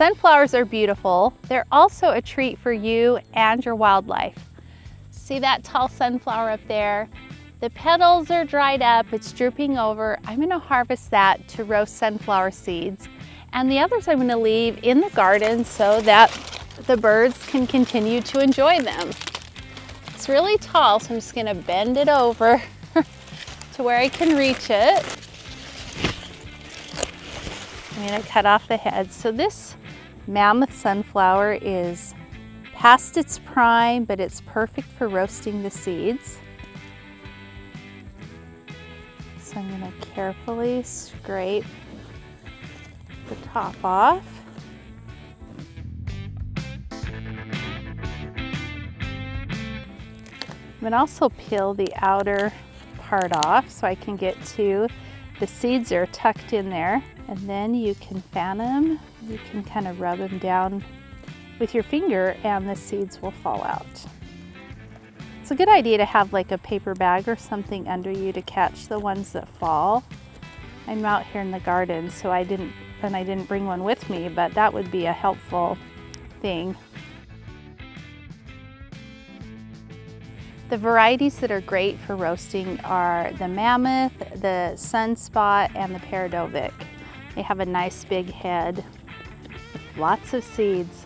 Sunflowers are beautiful. They're also a treat for you and your wildlife. See that tall sunflower up there? The petals are dried up, it's drooping over. I'm gonna harvest that to roast sunflower seeds. And the others I'm gonna leave in the garden so that the birds can continue to enjoy them. It's really tall, so I'm just gonna bend it over to where I can reach it. I'm gonna cut off the head. So this mammoth sunflower is past its prime, but it's perfect for roasting the seeds. So I'm gonna carefully scrape the top off. I'm gonna also peel the outer part off so I can get to the seeds are tucked in there. And then you can fan them. You can kind of rub them down with your finger and the seeds will fall out. It's a good idea to have like a paper bag or something under you to catch the ones that fall. I'm out here in the garden, so I didn't bring one with me, but that would be a helpful thing. The varieties that are great for roasting are the mammoth, the sunspot, and the paradovic. They have a nice big head, lots of seeds.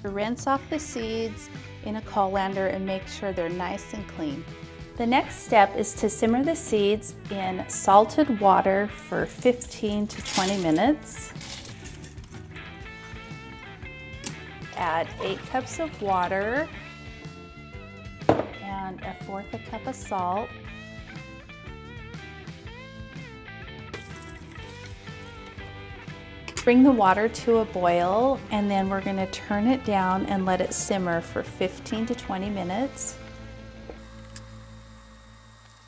Rinse off the seeds in a colander and make sure they're nice and clean. The next step is to simmer the seeds in salted water for 15 to 20 minutes. Add 8 cups of water and 1/4 cup of salt. Bring the water to a boil, and then we're going to turn it down and let it simmer for 15 to 20 minutes.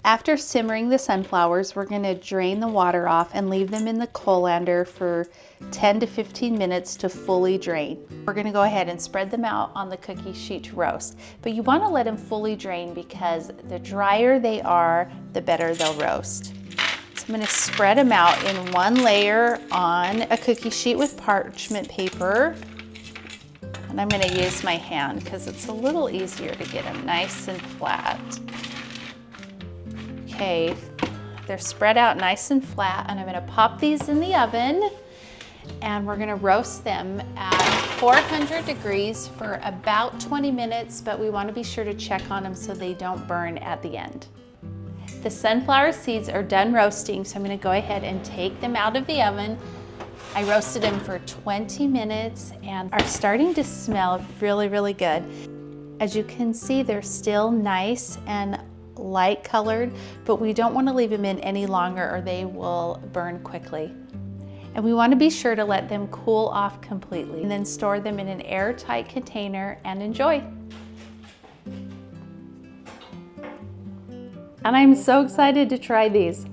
After simmering the sunflowers, we're going to drain the water off and leave them in the colander for 10 to 15 minutes to fully drain. We're going to go ahead and spread them out on the cookie sheet to roast. But you want to let them fully drain because the drier they are, the better they'll roast. So I'm going to spread them out in one layer on a cookie sheet with parchment paper. And I'm going to use my hand because it's a little easier to get them nice and flat. Okay, they're spread out nice and flat, and I'm going to pop these in the oven, and we're going to roast them at 400 degrees for about 20 minutes, but we want to be sure to check on them so they don't burn at the end. The sunflower seeds are done roasting, so I'm going to go ahead and take them out of the oven. I roasted them for 20 minutes and are starting to smell really, really good. As you can see, they're still nice and light colored, but we don't want to leave them in any longer or they will burn quickly. And we want to be sure to let them cool off completely and then store them in an airtight container and enjoy. And I'm so excited to try these.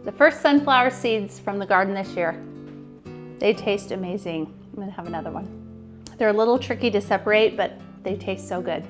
The first sunflower seeds from the garden this year. They taste amazing. I'm gonna have another one. They're a little tricky to separate, but they taste so good.